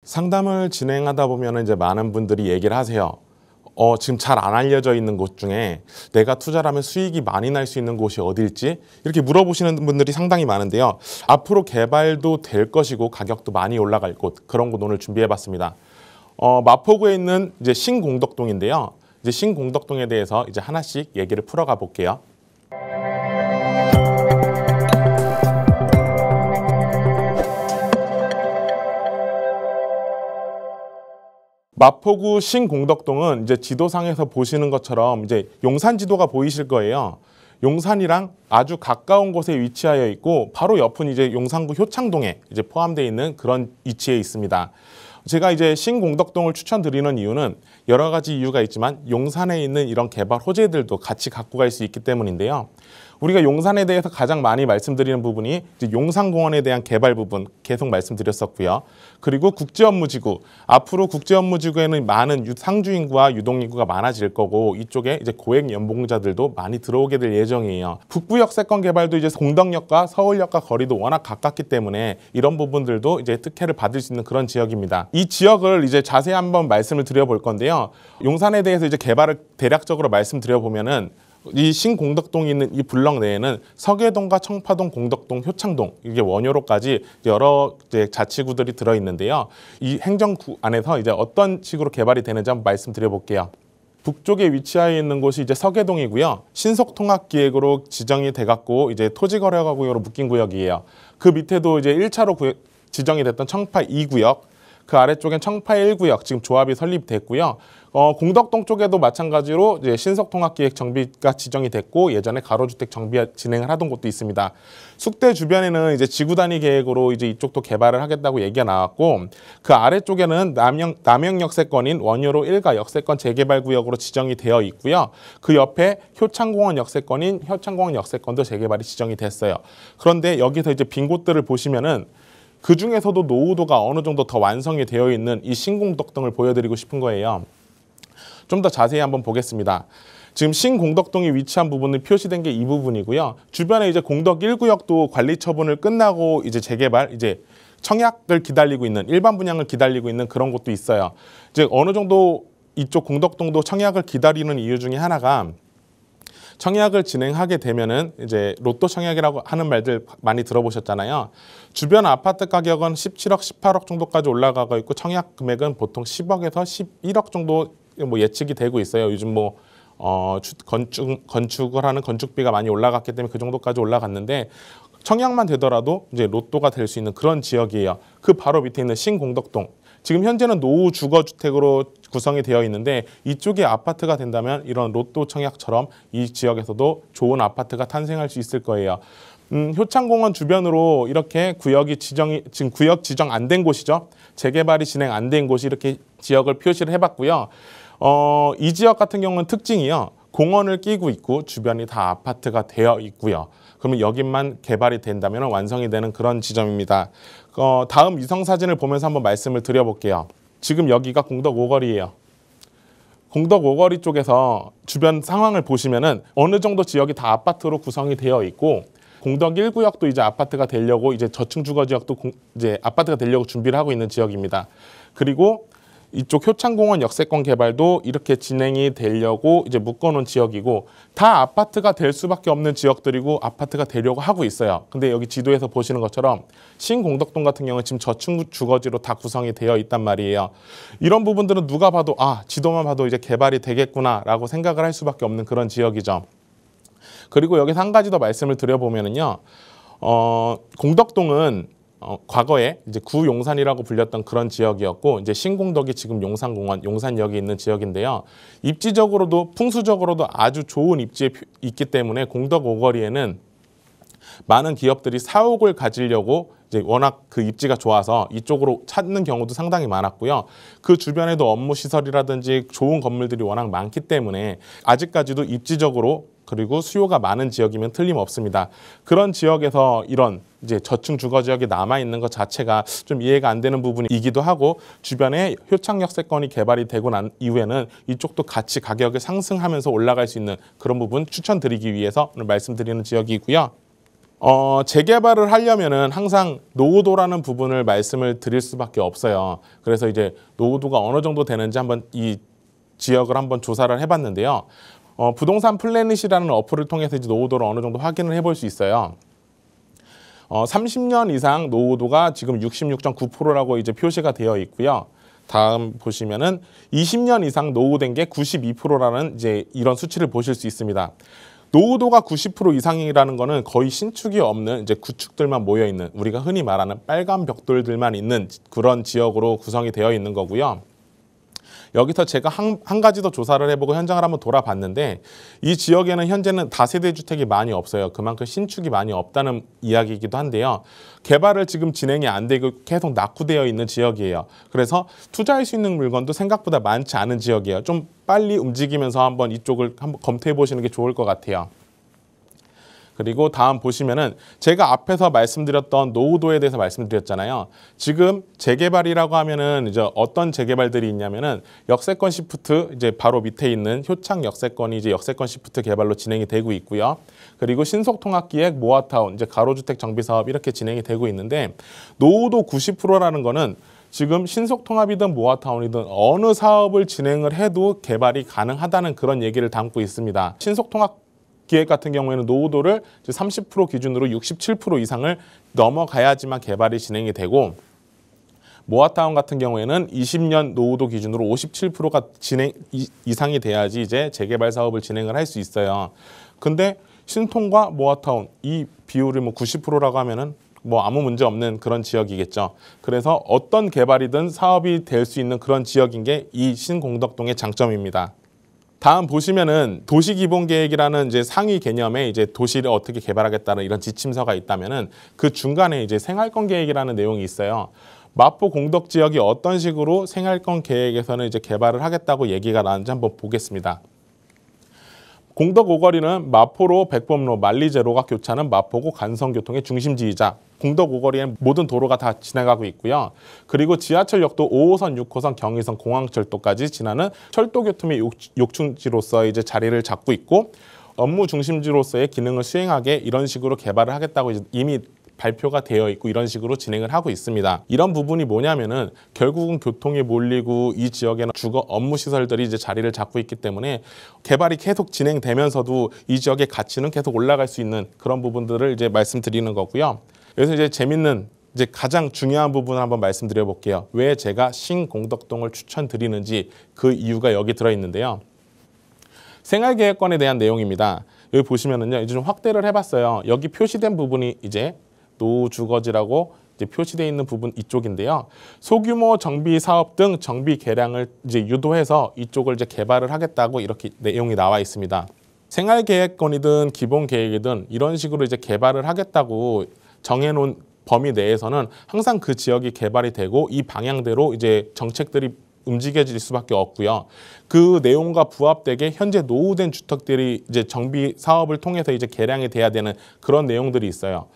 상담을 진행하다 보면 이제 많은 분들이 얘기를 하세요. 지금 잘 안 알려져 있는 곳 중에 내가 투자를 하면 수익이 많이 날 수 있는 곳이 어딜지 이렇게 물어보시는 분들이 상당히 많은데요. 앞으로 개발도 될 것이고 가격도 많이 올라갈 곳, 그런 곳 오늘 준비해 봤습니다. 마포구에 있는 이제 신공덕동인데요. 이제 신공덕동에 대해서 이제 하나씩 얘기를 풀어가 볼게요. 마포구 신공덕동은 이제 지도상에서 보시는 것처럼 이제 용산 지도가 보이실 거예요. 용산이랑 아주 가까운 곳에 위치하여 있고 바로 옆은 이제 용산구 효창동에 이제 포함되어 있는 그런 위치에 있습니다. 제가 이제 신공덕동을 추천드리는 이유는 여러 가지 이유가 있지만 용산에 있는 이런 개발 호재들도 같이 갖고 갈 수 있기 때문인데요. 우리가 용산에 대해서 가장 많이 말씀드리는 부분이 이제 용산공원에 대한 개발 부분 계속 말씀드렸었고요. 그리고 국제업무지구, 앞으로 국제업무지구에는 많은 상주인구와 유동인구가 많아질 거고 이쪽에 이제 고액 연봉자들도 많이 들어오게 될 예정이에요. 북부 역세권 개발도 이제 공덕역과 서울역과 거리도 워낙 가깝기 때문에 이런 부분들도 이제 특혜를 받을 수 있는 그런 지역입니다. 이 지역을 이제 자세히 한번 말씀을 드려볼 건데요. 용산에 대해서 이제 개발을 대략적으로 말씀드려 보면은 이 신공덕동이 있는 이 블럭 내에는 서계동과 청파동, 공덕동, 효창동 이게 원효로까지 여러 이제 자치구들이 들어 있는데요. 이 행정구 안에서 이제 어떤 식으로 개발이 되는지 한번 말씀드려 볼게요. 북쪽에 위치하여 있는 곳이 이제 서계동이고요. 신속통합기획으로 지정이 돼갖고 이제 토지거래구역으로 묶인 구역이에요. 그 밑에도 이제 1차로 지정이 됐던 청파 2구역, 그 아래쪽엔 청파 1구역 지금 조합이 설립됐고요. 공덕동 쪽에도 마찬가지로 이제 신속통합기획 정비가 지정이 됐고 예전에 가로주택 정비 진행을 하던 곳도 있습니다. 숙대 주변에는 이제 지구 단위 계획으로 이제 이쪽도 개발을 하겠다고 얘기가 나왔고 그 아래쪽에는 남영 역세권인 원효로 1가 역세권 재개발 구역으로 지정이 되어 있고요. 그 옆에 효창공원 역세권인 효창공원 역세권도 재개발이 지정이 됐어요. 그런데 여기서 이제 빈 곳들을 보시면은 그 중에서도 노후도가 어느 정도 더 완성이 되어 있는 이 신공덕동을 보여드리고 싶은 거예요. 좀 더 자세히 한번 보겠습니다. 지금 신공덕동이 위치한 부분이 표시된 게 이 부분이고요. 주변에 이제 공덕 1구역도 관리 처분을 끝나고 이제 재개발, 이제 청약을 기다리고 있는 일반 분양을 기다리고 있는 그런 곳도 있어요. 이제 어느 정도 이쪽 공덕동도 청약을 기다리는 이유 중에 하나가 청약을 진행하게 되면은 이제 로또 청약이라고 하는 말들 많이 들어보셨잖아요. 주변 아파트 가격은 17억, 18억 정도까지 올라가고 있고 청약 금액은 보통 10억에서 11억 정도 뭐 예측이 되고 있어요. 요즘 뭐 건축을 하는 건축비가 많이 올라갔기 때문에 그 정도까지 올라갔는데 청약만 되더라도 이제 로또가 될 수 있는 그런 지역이에요. 그 바로 밑에 있는 신공덕동. 지금 현재는 노후 주거주택으로 구성이 되어 있는데 이쪽이 아파트가 된다면 이런 로또 청약처럼 이 지역에서도 좋은 아파트가 탄생할 수 있을 거예요. 효창공원 주변으로 이렇게 지금 구역 지정 안 된 곳이죠. 재개발이 진행 안 된 곳이 이렇게 지역을 표시를 해봤고요. 이 지역 같은 경우는 특징이요. 공원을 끼고 있고 주변이 다 아파트가 되어 있고요. 그러면 여기만 개발이 된다면 완성이 되는 그런 지점입니다. 다음 위성 사진을 보면서 한번 말씀을 드려볼게요. 지금 여기가 공덕 5거리예요. 공덕 5거리 쪽에서 주변 상황을 보시면은 어느 정도 지역이 다 아파트로 구성이 되어 있고 공덕 1구역도 이제 아파트가 되려고 이제 저층 주거 지역도 이제 아파트가 되려고 준비를 하고 있는 지역입니다. 그리고 이쪽 효창공원 역세권 개발도 이렇게 진행이 되려고 이제 묶어놓은 지역이고 다 아파트가 될 수밖에 없는 지역들이고 아파트가 되려고 하고 있어요. 근데 여기 지도에서 보시는 것처럼 신공덕동 같은 경우는 지금 저층 주거지로 다 구성이 되어 있단 말이에요. 이런 부분들은 누가 봐도 지도만 봐도 이제 개발이 되겠구나라고 생각을 할 수밖에 없는 그런 지역이죠. 그리고 여기서 한 가지 더 말씀을 드려보면은요, 공덕동은 과거에 이제 구용산이라고 불렸던 그런 지역이었고 이제 신공덕이 지금 용산공원, 용산역에 있는 지역인데요. 입지적으로도 풍수적으로도 아주 좋은 입지에 있기 때문에 공덕 5거리에는 많은 기업들이 사옥을 가지려고 이제 워낙 그 입지가 좋아서 이쪽으로 찾는 경우도 상당히 많았고요. 그 주변에도 업무 시설이라든지 좋은 건물들이 워낙 많기 때문에 아직까지도 입지적으로 그리고 수요가 많은 지역이면 틀림없습니다. 그런 지역에서 이런 이제 저층 주거 지역이 남아 있는 것 자체가 좀 이해가 안 되는 부분이기도 하고 주변에 효창역세권이 개발이 되고 난 이후에는 이쪽도 같이 가격이 상승하면서 올라갈 수 있는 그런 부분 추천드리기 위해서 오늘 말씀드리는 지역이고요. 재개발을 하려면은 항상 노후도라는 부분을 말씀을 드릴 수밖에 없어요. 그래서 이제 노후도가 어느 정도 되는지 한번 이 지역을 한번 조사를 해봤는데요. 부동산 플래닛이라는 어플을 통해서 이제 노후도를 어느 정도 확인을 해볼 수 있어요. 30년 이상 노후도가 지금 66.9%라고 이제 표시가 되어 있고요. 다음 보시면은 20년 이상 노후된 게 92%라는 이제 이런 수치를 보실 수 있습니다. 노후도가 90% 이상이라는 거는 거의 신축이 없는 이제 구축들만 모여 있는, 우리가 흔히 말하는 빨간 벽돌들만 있는 그런 지역으로 구성이 되어 있는 거고요. 여기서 제가 한 가지 더 조사를 해보고 현장을 한번 돌아봤는데, 이 지역에는 현재는 다세대 주택이 많이 없어요. 그만큼 신축이 많이 없다는 이야기이기도 한데요. 개발을 지금 진행이 안 되고 계속 낙후되어 있는 지역이에요. 그래서 투자할 수 있는 물건도 생각보다 많지 않은 지역이에요. 좀 빨리 움직이면서 한번 이쪽을 한번 검토해 보시는 게 좋을 것 같아요. 그리고 다음 보시면은 제가 앞에서 말씀드렸던 노후도에 대해서 말씀드렸잖아요. 지금 재개발이라고 하면은 이제 어떤 재개발들이 있냐면은 역세권 시프트, 이제 바로 밑에 있는 효창 역세권이 이제 역세권 시프트 개발로 진행이 되고 있고요. 그리고 신속통합기획 모아타운, 이제 가로주택 정비 사업 이렇게 진행이 되고 있는데, 노후도 90%라는 거는 지금 신속통합이든 모아타운이든 어느 사업을 진행을 해도 개발이 가능하다는 그런 얘기를 담고 있습니다. 신속통합 기획 같은 경우에는 노후도를 30% 기준으로 67% 이상을 넘어가야지만 개발이 진행이 되고, 모아타운 같은 경우에는 20년 노후도 기준으로 57%가 이상이 돼야지 이제 재개발 사업을 진행을 할 수 있어요. 근데 신통과 모아타운 이 비율이 뭐 90%라고 하면은 뭐 아무 문제 없는 그런 지역이겠죠. 그래서 어떤 개발이든 사업이 될 수 있는 그런 지역인 게 이 신공덕동의 장점입니다. 다음 보시면은 도시기본계획이라는 이제 상위 개념의 이제 도시를 어떻게 개발하겠다는 이런 지침서가 있다면은 그 중간에 이제 생활권 계획이라는 내용이 있어요. 마포 공덕 지역이 어떤 식으로 생활권 계획에서는 이제 개발을 하겠다고 얘기가 나왔는지 한번 보겠습니다. 공덕 오거리는 마포로 백범로, 만리제로가 교차하는 마포구 간선교통의 중심지이자 공덕 오거리엔 모든 도로가 다 지나가고 있고요. 그리고 지하철역도 5호선, 6호선, 경의선, 공항철도까지 지나는 철도교통의 요충지로서 이제 자리를 잡고 있고, 업무 중심지로서의 기능을 수행하게 이런 식으로 개발을 하겠다고 이미 발표가 되어 있고 이런 식으로 진행을 하고 있습니다. 이런 부분이 뭐냐면은 결국은 교통이 몰리고 이 지역에는 주거 업무 시설들이 이제 자리를 잡고 있기 때문에 개발이 계속 진행되면서도 이 지역의 가치는 계속 올라갈 수 있는 그런 부분들을 이제 말씀드리는 거고요. 그래서 이제 재밌는 이제 가장 중요한 부분을 한번 말씀드려 볼게요. 왜 제가 신공덕동을 추천드리는지 그 이유가 여기 들어 있는데요. 생활계획권에 대한 내용입니다. 여기 보시면은요, 이제 좀 확대를 해봤어요. 여기 표시된 부분이 이제 노주거지라고 이제 표시되어 있는 부분 이쪽인데요. 소규모 정비 사업 등 정비 개량을 이제 유도해서 이쪽을 이제 개발을 하겠다고 이렇게 내용이 나와 있습니다. 생활계획권이든 기본계획이든 이런 식으로 이제 개발을 하겠다고 정해놓은 범위 내에서는 항상 그 지역이 개발이 되고 이 방향대로 이제 정책들이 움직여질 수밖에 없고요. 그 내용과 부합되게 현재 노후된 주택들이 이제 정비 사업을 통해서 이제 개량이 돼야 되는 그런 내용들이 있어요.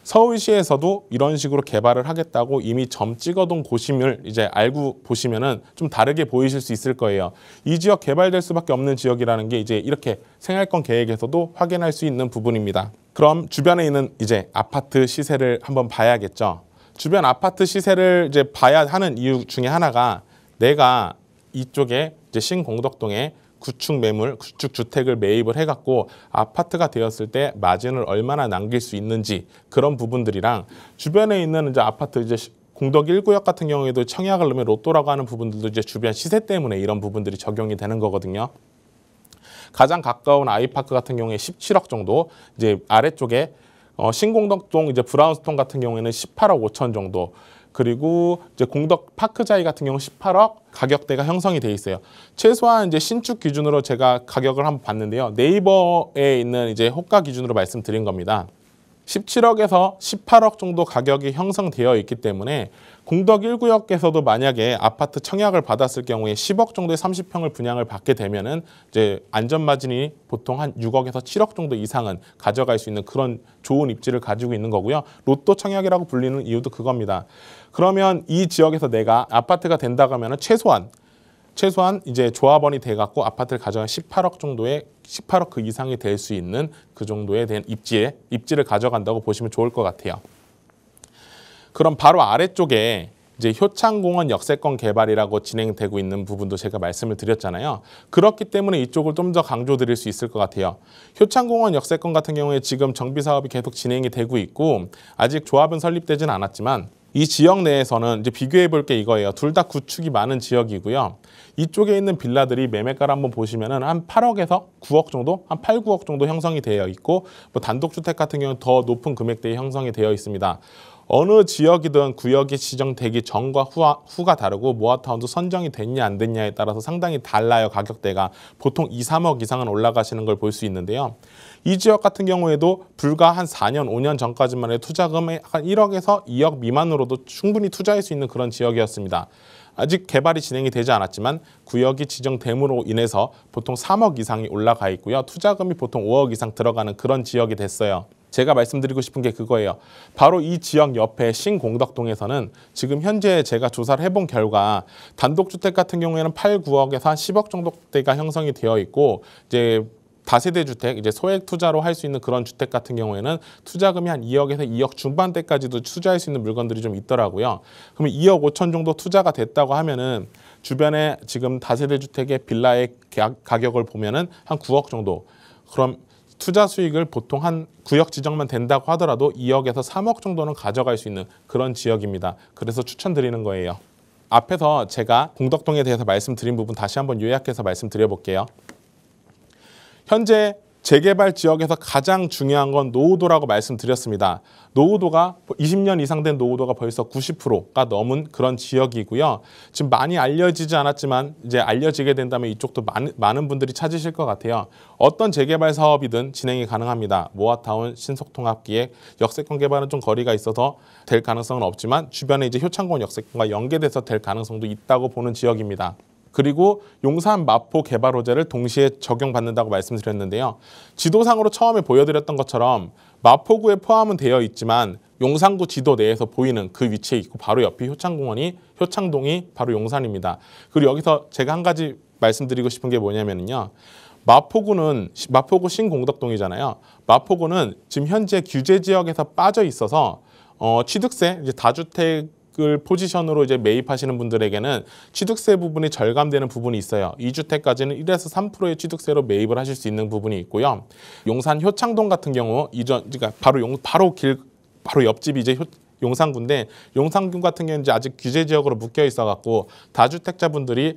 서울시에서도 이런 식으로 개발을 하겠다고 이미 점 찍어둔 곳임을 이제 알고 보시면은 좀 다르게 보이실 수 있을 거예요. 이 지역 개발될 수밖에 없는 지역이라는 게 이제 이렇게 생활권 계획에서도 확인할 수 있는 부분입니다. 그럼 주변에 있는 이제 아파트 시세를 한번 봐야겠죠. 주변 아파트 시세를 이제 봐야 하는 이유 중에 하나가, 내가 이쪽에 이제 신공덕동에 구축 매물, 구축 주택을 매입을 해갖고 아파트가 되었을 때 마진을 얼마나 남길 수 있는지, 그런 부분들이랑 주변에 있는 이제 아파트 이제 공덕 1구역 같은 경우에도 청약을 넣으면 로또라고 하는 부분들도 이제 주변 시세 때문에 이런 부분들이 적용이 되는 거거든요. 가장 가까운 아이파크 같은 경우에 17억 정도, 이제 아래쪽에 신공덕동 이제 브라운스톤 같은 경우에는 18억 5천 정도, 그리고 이제 공덕 파크자이 같은 경우 18억 가격대가 형성이 돼 있어요. 최소한 이제 신축 기준으로 제가 가격을 한번 봤는데요. 네이버에 있는 이제 호가 기준으로 말씀드린 겁니다. 17억에서 18억 정도 가격이 형성되어 있기 때문에 공덕 1구역에서도 만약에 아파트 청약을 받았을 경우에 10억 정도의 30평을 분양을 받게 되면은 이제 안전 마진이 보통 한 6억에서 7억 정도 이상은 가져갈 수 있는 그런 좋은 입지를 가지고 있는 거고요. 로또 청약이라고 불리는 이유도 그겁니다. 그러면 이 지역에서 내가 아파트가 된다고 하면은 최소한 최소한 이제 조합원이 돼갖고 아파트를 가져간 18억 정도의 18억 그 이상이 될 수 있는 그 정도에 대한 입지를 가져간다고 보시면 좋을 것 같아요. 그럼 바로 아래쪽에 이제 효창공원 역세권 개발이라고 진행되고 있는 부분도 제가 말씀을 드렸잖아요. 그렇기 때문에 이쪽을 좀 더 강조드릴 수 있을 것 같아요. 효창공원 역세권 같은 경우에 지금 정비 사업이 계속 진행이 되고 있고 아직 조합은 설립되지는 않았지만 이 지역 내에서는 이제 비교해 볼 게 이거예요. 둘 다 구축이 많은 지역이고요. 이쪽에 있는 빌라들이 매매가를 한번 보시면은 한 8억에서 9억 정도, 한 8, 9억 정도 형성이 되어 있고 뭐 단독주택 같은 경우는 더 높은 금액대에 형성이 되어 있습니다. 어느 지역이든 구역이 지정되기 전과 후가 다르고 모아타운도 선정이 됐냐 안 됐냐에 따라서 상당히 달라요. 가격대가 보통 2, 3억 이상은 올라가시는 걸 볼 수 있는데요. 이 지역 같은 경우에도 불과 한 4년, 5년 전까지만 해도 투자금이 한 1억에서 2억 미만으로도 충분히 투자할 수 있는 그런 지역이었습니다. 아직 개발이 진행이 되지 않았지만 구역이 지정됨으로 인해서 보통 3억 이상이 올라가 있고요. 투자금이 보통 5억 이상 들어가는 그런 지역이 됐어요. 제가 말씀드리고 싶은 게 그거예요. 바로 이 지역 옆에 신공덕동에서는 지금 현재 제가 조사를 해본 결과 단독주택 같은 경우에는 8, 9억에서 한 10억 정도대가 형성이 되어 있고 이제 다세대 주택, 이제 소액 투자로 할 수 있는 그런 주택 같은 경우에는 투자금이 한 2억에서 2억 중반대까지도 투자할 수 있는 물건들이 좀 있더라고요. 그러면 2억 5천 정도 투자가 됐다고 하면은 주변에 지금 다세대 주택의 빌라의 가격을 보면은 한 9억 정도. 그럼 투자 수익을 보통 한 구역 지정만 된다고 하더라도 2억에서 3억 정도는 가져갈 수 있는 그런 지역입니다. 그래서 추천드리는 거예요. 앞에서 제가 공덕동에 대해서 말씀드린 부분 다시 한번 요약해서 말씀드려 볼게요. 현재 재개발 지역에서 가장 중요한 건 노후도라고 말씀드렸습니다. 노후도가 20년 이상 된 노후도가 벌써 90%가 넘은 그런 지역이고요. 지금 많이 알려지지 않았지만 이제 알려지게 된다면 이쪽도 많은 분들이 찾으실 것 같아요. 어떤 재개발 사업이든 진행이 가능합니다. 모아타운, 신속통합기획, 역세권 개발은 좀 거리가 있어서 될 가능성은 없지만 주변에 이제 효창공원 역세권과 연계돼서 될 가능성도 있다고 보는 지역입니다. 그리고 용산, 마포 개발 호재를 동시에 적용받는다고 말씀드렸는데요. 지도상으로 처음에 보여드렸던 것처럼 마포구에 포함은 되어 있지만 용산구 지도 내에서 보이는 그 위치에 있고 바로 옆이 효창동이 바로 용산입니다. 그리고 여기서 제가 한 가지 말씀드리고 싶은 게 뭐냐면요. 마포구 신공덕동이잖아요. 마포구는 지금 현재 규제 지역에서 빠져 있어서 취득세, 이제 다주택 을 포지션으로 이제 매입하시는 분들에게는 취득세 부분이 절감되는 부분이 있어요. 2주택까지는 1에서 3%의 취득세로 매입을 하실 수 있는 부분이 있고요. 용산 효창동 같은 경우 그러니까 바로 옆집이 이제 용산구인데 용산구 같은 경우는 이제 아직 규제 지역으로 묶여 있어 갖고 다주택자분들이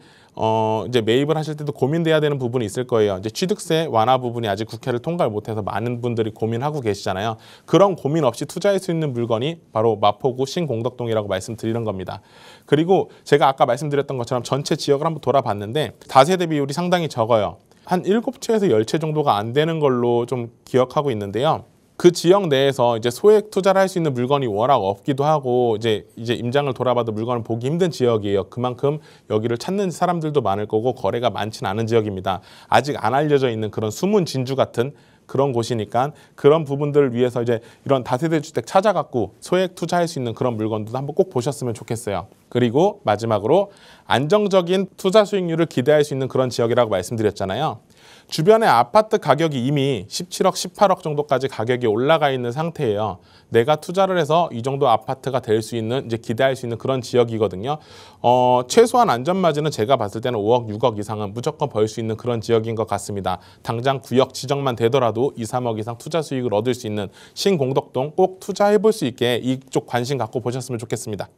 이제 매입을 하실 때도 고민돼야 되는 부분이 있을 거예요. 이제 취득세 완화 부분이 아직 국회를 통과를 못해서 많은 분들이 고민하고 계시잖아요. 그런 고민 없이 투자할 수 있는 물건이 바로 마포구 신공덕동이라고 말씀드리는 겁니다. 그리고 제가 아까 말씀드렸던 것처럼 전체 지역을 한번 돌아봤는데 다세대 비율이 상당히 적어요. 한 7채에서 10채 정도가 안 되는 걸로 좀 기억하고 있는데요. 그 지역 내에서 이제 소액 투자를 할 수 있는 물건이 워낙 없기도 하고 이제 임장을 돌아봐도 물건을 보기 힘든 지역이에요. 그만큼 여기를 찾는 사람들도 많을 거고 거래가 많지는 않은 지역입니다. 아직 안 알려져 있는 그런 숨은 진주 같은 그런 곳이니까 그런 부분들을 위해서 이제 이런 다세대 주택 찾아갖고 소액 투자할 수 있는 그런 물건도 한번 꼭 보셨으면 좋겠어요. 그리고 마지막으로 안정적인 투자 수익률을 기대할 수 있는 그런 지역이라고 말씀드렸잖아요. 주변에 아파트 가격이 이미 17억, 18억 정도까지 가격이 올라가 있는 상태예요. 내가 투자를 해서 이 정도 아파트가 될 수 있는, 이제 기대할 수 있는 그런 지역이거든요. 최소한 안전마진은 제가 봤을 때는 5억, 6억 이상은 무조건 벌 수 있는 그런 지역인 것 같습니다. 당장 구역 지정만 되더라도 2, 3억 이상 투자 수익을 얻을 수 있는 신공덕동 꼭 투자해 볼 수 있게 이쪽 관심 갖고 보셨으면 좋겠습니다.